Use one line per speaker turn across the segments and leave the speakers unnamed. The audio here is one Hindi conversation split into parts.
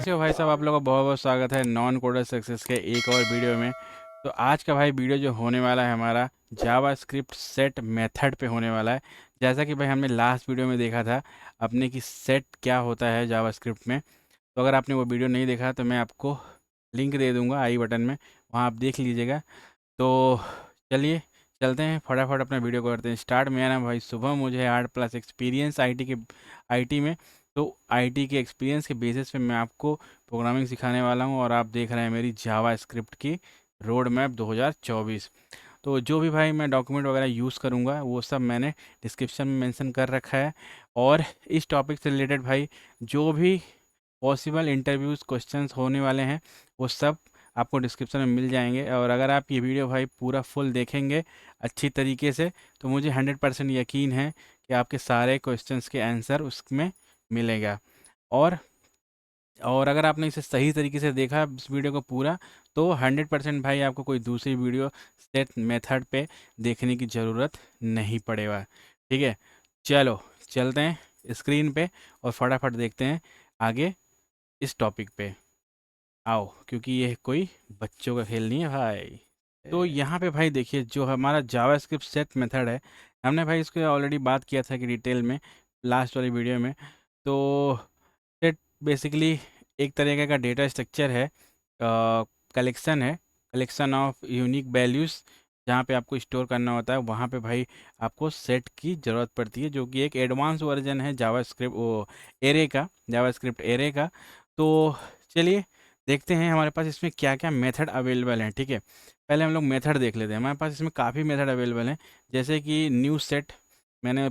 कैसे हो भाई साहब? आप लोगों का बहुत बहुत स्वागत है नॉन कोडर सक्सेस के एक और वीडियो में। तो आज का भाई वीडियो जो होने वाला है हमारा जावा स्क्रिप्ट सेट मेथड पे होने वाला है। जैसा कि भाई हमने लास्ट वीडियो में देखा था अपने कि सेट क्या होता है जावा स्क्रिप्ट में। तो अगर आपने वो वीडियो नहीं देखा तो मैं आपको लिंक दे दूँगा आई बटन में, वहाँ आप देख लीजिएगा। तो चलिए चलते हैं फटाफट अपना वीडियो को करते हैं स्टार्ट। मेरा नाम भाई शुभम, मुझे 8+ एक्सपीरियंस आईटी में। तो आईटी के एक्सपीरियंस के बेसिस पे मैं आपको प्रोग्रामिंग सिखाने वाला हूँ और आप देख रहे हैं मेरी जावा स्क्रिप्ट की रोड मैप 2024। तो जो भी भाई मैं डॉक्यूमेंट वगैरह यूज़ करूँगा वो सब मैंने डिस्क्रिप्शन में मेंशन कर रखा है। और इस टॉपिक से रिलेटेड भाई जो भी पॉसिबल इंटरव्यूज़ क्वेश्चंस होने वाले हैं वो सब आपको डिस्क्रिप्शन में मिल जाएंगे। और अगर आप ये वीडियो भाई पूरा फुल देखेंगे अच्छी तरीके से तो मुझे 100% यकीन है कि आपके सारे क्वेश्चंस के आंसर उसमें मिलेगा। और और अगर आपने इसे सही तरीके से देखा इस वीडियो को पूरा तो 100% भाई आपको कोई दूसरी वीडियो सेट मेथड पे देखने की ज़रूरत नहीं पड़ेगा। ठीक है, चलो चलते हैं स्क्रीन पे और फटाफट देखते हैं आगे इस टॉपिक पे। आओ, क्योंकि ये कोई बच्चों का खेल नहीं है भाई। तो यहाँ पे भाई देखिए जो हमारा जावास्क्रिप्ट सेट मेथड है, हमने भाई इसके ऑलरेडी बात किया था कि डिटेल में लास्ट वाली वीडियो में। तो सेट बेसिकली एक तरीके का डेटा स्ट्रक्चर है, कलेक्शन है, कलेक्शन ऑफ यूनिक वैल्यूज़ जहाँ पे आपको स्टोर करना होता है। वहाँ पे भाई आपको सेट की ज़रूरत पड़ती है, जो कि एक एडवांस वर्जन है जावास्क्रिप्ट वो एरे का, जावास्क्रिप्ट एरे का। तो चलिए देखते हैं हमारे पास इसमें क्या क्या मेथड अवेलेबल हैं। ठीक है, पहले हम लोग मेथड देख लेते हैं। हमारे पास इसमें काफ़ी मेथड अवेलेबल हैं, जैसे कि न्यू सेट। मैंने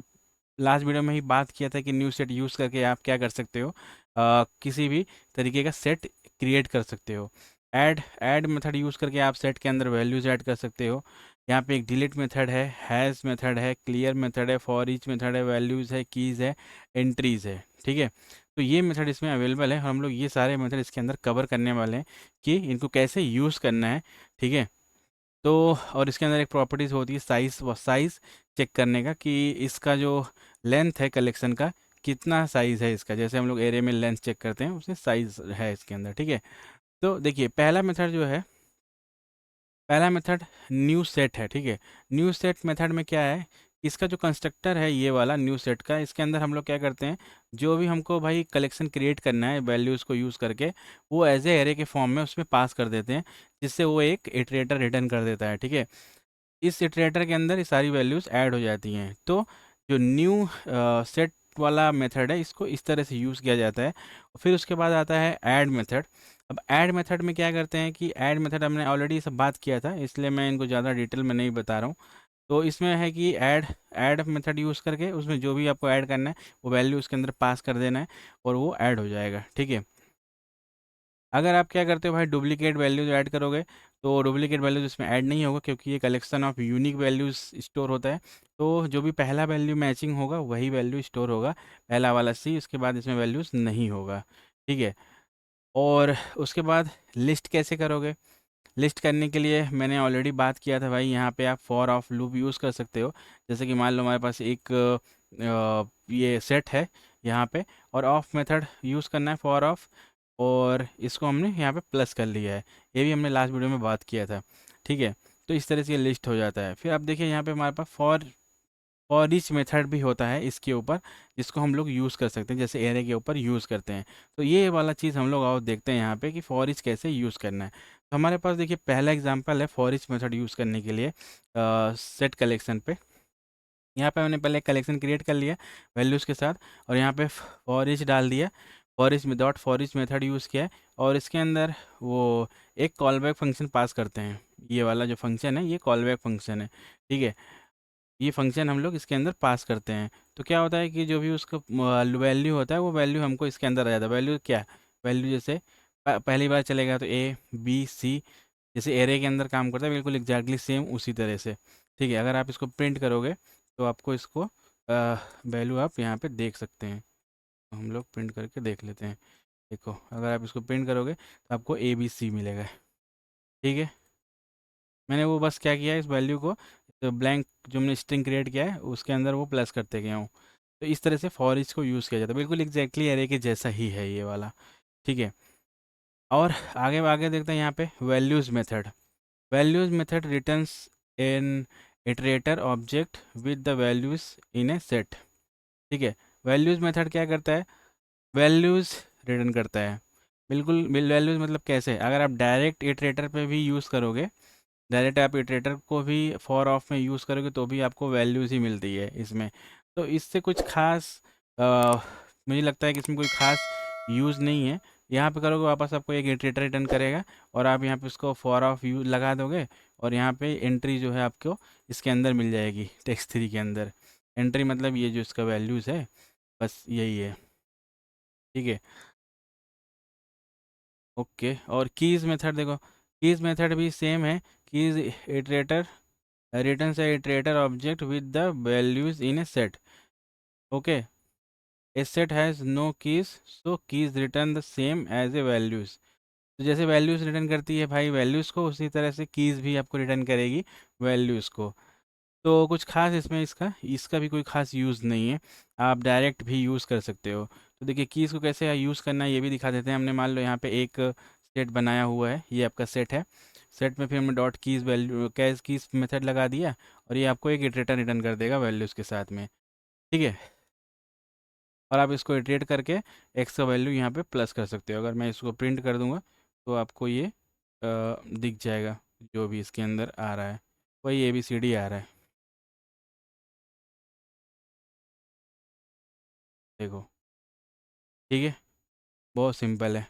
लास्ट वीडियो में ही बात किया था कि न्यू सेट यूज़ करके आप क्या कर सकते हो, किसी भी तरीके का सेट क्रिएट कर सकते हो। ऐड मेथड यूज़ करके आप सेट के अंदर वैल्यूज़ ऐड कर सकते हो। यहाँ पे एक डिलीट मेथड है, हैज़ मेथड है, क्लियर मेथड है, फॉर ईच मेथड है, वैल्यूज़ है, कीज़ है, एंट्रीज़ है। ठीक है, तो ये मेथड इसमें अवेलेबल है। हम लोग ये सारे मेथड इसके अंदर कवर करने वाले हैं कि इनको कैसे यूज़ करना है। ठीक है, तो और इसके अंदर एक प्रॉपर्टीज़ होती है साइज़ चेक करने का कि इसका जो लेंथ है कलेक्शन का कितना साइज़ है इसका। जैसे हम लोग एरे में लेंथ चेक करते हैं उससे साइज़ है इसके अंदर। ठीक है, तो देखिए पहला मेथड जो है, पहला मेथड न्यू सेट है। ठीक है, न्यू सेट मेथड में क्या है, इसका जो कंस्ट्रक्टर है ये वाला न्यू सेट का, इसके अंदर हम लोग क्या करते हैं, जो भी हमको भाई कलेक्शन क्रिएट करना है वैल्यूज़ को यूज़ करके वो एज ए एरे के फॉर्म में उसमें पास कर देते हैं, जिससे वो एक इटरेटर रिटर्न कर देता है। ठीक है, इस इटरेटर के अंदर ये सारी वैल्यूज़ ऐड हो जाती हैं। तो जो न्यू सेट वाला मेथड है इसको इस तरह से यूज़ किया जाता है। फिर उसके बाद आता है ऐड मेथड। अब ऐड मेथड में क्या करते हैं कि ऐड मेथड हमने ऑलरेडी सब बात किया था, इसलिए मैं इनको ज़्यादा डिटेल में नहीं बता रहा हूँ। तो इसमें है कि ऐड ऐड मेथड यूज़ करके उसमें जो भी आपको ऐड करना है वो वैल्यू उसके अंदर पास कर देना है और वो ऐड हो जाएगा। ठीक है, अगर आप क्या करते हो भाई डुप्लीकेट वैल्यूज ऐड करोगे तो डुप्लीकेट वैल्यूज इसमें ऐड नहीं होगा, क्योंकि ये collection of unique values store होता है। तो जो भी पहला वैल्यू मैचिंग होगा वही वैल्यू स्टोर होगा, पहला वाला सी, उसके बाद इसमें वैल्यूज नहीं होगा। ठीक है, और उसके बाद लिस्ट कैसे करोगे, लिस्ट करने के लिए मैंने ऑलरेडी बात किया था भाई, यहाँ पे आप फॉर ऑफ लूप यूज़ कर सकते हो। जैसे कि मान लो हमारे पास एक ये सेट है यहाँ पे और ऑफ मेथड यूज़ करना है फॉर ऑफ, और इसको हमने यहाँ पे प्लस कर लिया है, ये भी हमने लास्ट वीडियो में बात किया था। ठीक है, तो इस तरह से ये लिस्ट हो जाता है। फिर आप देखिए यहाँ पे हमारे पास फॉर ईच मेथड भी होता है इसके ऊपर, जिसको हम लोग यूज़ कर सकते हैं जैसे एरे के ऊपर यूज़ करते हैं। तो ये वाला चीज़ हम लोग और देखते हैं यहाँ पे कि फॉर ईच कैसे यूज़ करना है। तो हमारे पास देखिए पहला एग्जांपल है फॉर ईच मेथड यूज़ करने के लिए सेट कलेक्शन पे। यहाँ पे मैंने पहले कलेक्शन क्रिएट कर लिया वैल्यूज़ के साथ और यहाँ पे फॉर ईच डाल दिया, for each without for each method use किया है। और इसके अंदर वो एक कॉल बैक फंक्शन पास करते हैं, ये वाला जो फंक्शन है ये कॉल बैक फंक्शन है। ठीक है, ये फंक्शन हम लोग इसके अंदर पास करते हैं। तो क्या होता है कि जो भी उसका वैल्यू होता है वो वैल्यू हमको इसके अंदर आ जाता है। वैल्यू क्या, वैल्यू जैसे पहली बार चलेगा तो ए बी सी, जैसे एरे के अंदर काम करता है बिल्कुल एग्जैक्टली सेम उसी तरह से। ठीक है, अगर आप इसको प्रिंट करोगे तो आपको इसको वैल्यू आप यहाँ पे देख सकते हैं। तो हम लोग प्रिंट करके देख लेते हैं। देखो अगर आप इसको प्रिंट करोगे तो आपको ए बी सी मिलेगा। ठीक है, मैंने वो बस क्या किया है इस वैल्यू को, तो ब्लैंक जो मैंने स्ट्रिंग क्रिएट किया है उसके अंदर वो प्लस करते गया हूँ। तो इस तरह से फॉर ईच को यूज़ किया जाता है, बिल्कुल एग्जैक्टली एरे के जैसा ही है ये वाला। ठीक है, और आगे आगे देखते हैं यहाँ पे values method. Values method returns in iterator object with the values in a set. ठीक है, वैल्यूज़ मेथड क्या करता है, वैल्यूज़ रिटर्न करता है। बिल्कुल वैल्यूज़ मतलब कैसे, अगर आप डायरेक्ट इटरेटर पे भी यूज़ करोगे, डायरेक्ट आप इटरेटर को भी फॉर ऑफ में यूज़ करोगे तो भी आपको वैल्यूज़ ही मिलती है इसमें। तो इससे कुछ खास मुझे लगता है कि इसमें कोई खास यूज़ नहीं है। यहाँ पे करोगे वापस आपको एक इटरेटर रिटर्न करेगा और आप यहाँ पे उसको फॉर ऑफ यू लगा दोगे और यहाँ पे एंट्री जो है आपको इसके अंदर मिल जाएगी, टेक्स्ट थ्री के अंदर। एंट्री मतलब ये जो इसका वैल्यूज़ है, बस यही है। ठीक है, ओके। और कीज़ मेथड देखो, कीज़ मेथड भी सेम है। Keys iterator returns a iterator object with the values in a set. Okay, a set has no keys so keys return the same as a values. तो जैसे वैल्यूज रिटर्न करती है भाई वैल्यूज़ को, उसी तरह से कीज़ भी आपको रिटर्न करेगी वैल्यूज़ को। तो कुछ खास इसमें इसका इसका भी कोई खास यूज़ नहीं है, आप डायरेक्ट भी यूज़ कर सकते हो। तो देखिए कीज़ को कैसे यूज़ करना है ये भी दिखा देते हैं। हमने मान लो यहाँ पे एक सेट बनाया हुआ है, ये आपका सेट है। सेट में फिर हमने dot keys value cash keys method लगा दिया और ये आपको एक इटरेटर रिटर्न कर देगा वैल्यूज़ के साथ में। ठीक है, और आप इसको इटरेट करके एक्स का वैल्यू यहाँ पे प्लस कर सकते हो। अगर मैं इसको प्रिंट कर दूँगा तो आपको ये दिख जाएगा जो भी इसके अंदर आ रहा है, वही ABCD आ रहा है। देखो, ठीक है, बहुत सिंपल है।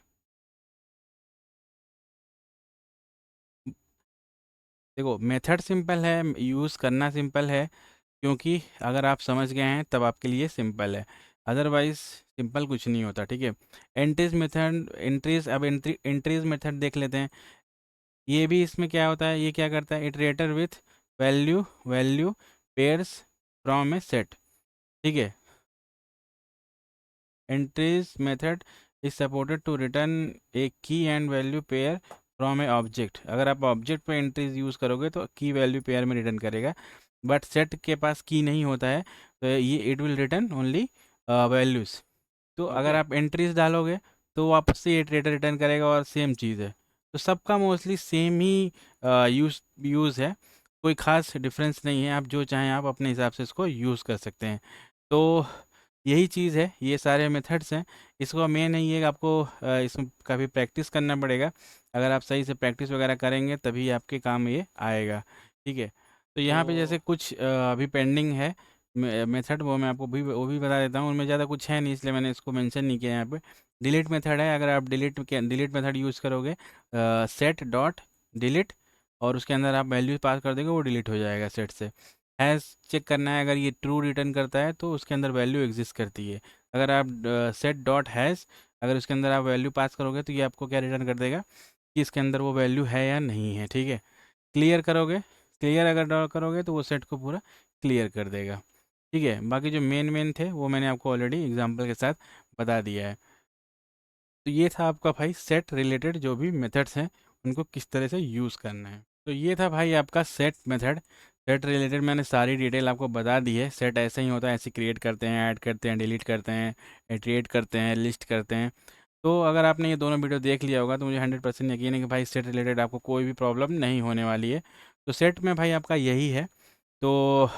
देखो मेथड सिंपल है, यूज़ करना सिंपल है, क्योंकि अगर आप समझ गए हैं तब आपके लिए सिंपल है, अदरवाइज सिंपल कुछ नहीं होता। ठीक है, एंट्रीज मेथड, एंट्रीज, अब एंट्रीज मेथड देख लेते हैं। ये भी इसमें क्या होता है, ये क्या करता है, iterator with value value pairs from a set. ठीक है, entries method is supported to return a key and value pair from a object. अगर आप ऑब्जेक्ट पे एंट्रीज यूज़ करोगे तो की वैल्यू पेयर में रिटर्न करेगा, बट सेट के पास की नहीं होता है तो ये it will return only values. तो अगर आप एंट्रीज डालोगे तो वापस से ये इटरेटर रिटर्न करेगा और सेम चीज़ है। तो सबका मोस्टली सेम ही यूज़ है, कोई ख़ास डिफरेंस नहीं है। आप जो चाहें आप अपने हिसाब से इसको यूज़ कर सकते हैं। तो यही चीज़ है, ये सारे मेथड्स हैं। इसको मेन है ये आपको इसमें काफ़ी प्रैक्टिस करना पड़ेगा। अगर आप सही से प्रैक्टिस वगैरह करेंगे तभी आपके काम ये आएगा। ठीक है, तो यहाँ पे जैसे कुछ अभी पेंडिंग है मेथड, वो मैं आपको भी वो भी बता देता हूँ। उनमें ज़्यादा कुछ है नहीं इसलिए मैंने इसको मेंशन नहीं किया यहाँ पे। डिलीट मेथड है, अगर आप डिलीट मेथड यूज़ करोगे, सेट डॉट डिलीट, और उसके अंदर आप वैल्यू पास कर देंगे वो डिलीट हो जाएगा सेट से। हैज़ चेक करना है, अगर ये ट्रू रिटर्न करता है तो उसके अंदर वैल्यू एग्जिस्ट करती है। अगर आप सेट डॉट हैज़, अगर उसके अंदर आप वैल्यू पास करोगे तो ये आपको क्या रिटर्न कर देगा कि इसके अंदर वो वैल्यू है या नहीं है। ठीक है, क्लियर करोगे, क्लियर अगर ड्रॉ करोगे तो वो सेट को पूरा क्लियर कर देगा। ठीक है, बाकी जो मेन मेन थे वो मैंने आपको ऑलरेडी एग्जांपल के साथ बता दिया है। तो ये था आपका भाई सेट रिलेटेड जो भी मेथड्स हैं उनको किस तरह से यूज़ करना है। तो ये था भाई आपका सेट मेथड। सेट रिलेटेड मैंने सारी डिटेल आपको बता दी है। सेट ऐसे ही होता है, ऐसे क्रिएट करते हैं, ऐड करते हैं, डिलीट करते हैं, इटरेट करते हैं, लिस्ट करते हैं। तो अगर आपने ये दोनों वीडियो देख लिया होगा तो मुझे 100% यकीन है कि भाई सेट रिलेटेड आपको कोई भी प्रॉब्लम नहीं होने वाली है। तो सेट में भाई आपका यही है। तो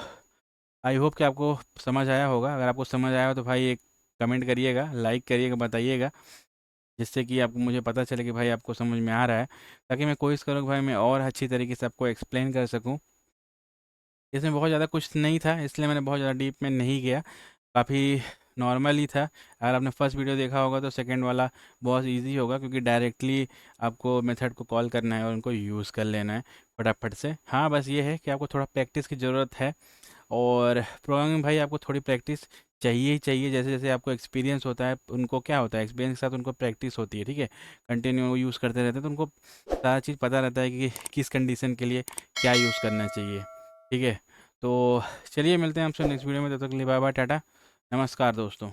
आई होप कि आपको समझ आया होगा। अगर आपको समझ आया हो तो भाई एक कमेंट करिएगा, लाइक करिएगा, बताइएगा, जिससे कि आपको मुझे पता चले कि भाई आपको समझ में आ रहा है, ताकि मैं कोशिश करूँ कि भाई मैं और अच्छी तरीके से आपको एक्सप्लेन कर सकूँ। इसमें बहुत ज़्यादा कुछ नहीं था इसलिए मैंने बहुत ज़्यादा डीप में नहीं गया, काफ़ी नॉर्मल ही था। अगर आपने फर्स्ट वीडियो देखा होगा तो सेकंड वाला बहुत इजी होगा, क्योंकि डायरेक्टली आपको मेथड को कॉल करना है और उनको यूज़ कर लेना है फटाफट से। हाँ, बस ये है कि आपको थोड़ा प्रैक्टिस की ज़रूरत है, और प्रोग्रामिंग भाई आपको थोड़ी प्रैक्टिस चाहिए ही चाहिए। जैसे जैसे आपको एक्सपीरियंस होता है, उनको क्या होता है, एक्सपीरियंस के साथ उनको प्रैक्टिस होती है। ठीक है, कंटिन्यू यूज़ करते रहते हैं तो उनको सारा चीज़ पता रहता है कि किस कंडीशन के लिए क्या यूज़ करना चाहिए। ठीक है, तो चलिए मिलते हैं आपसे नेक्स्ट वीडियो में, तब तक के लिए बाय बाय, टाटा, नमस्कार दोस्तों।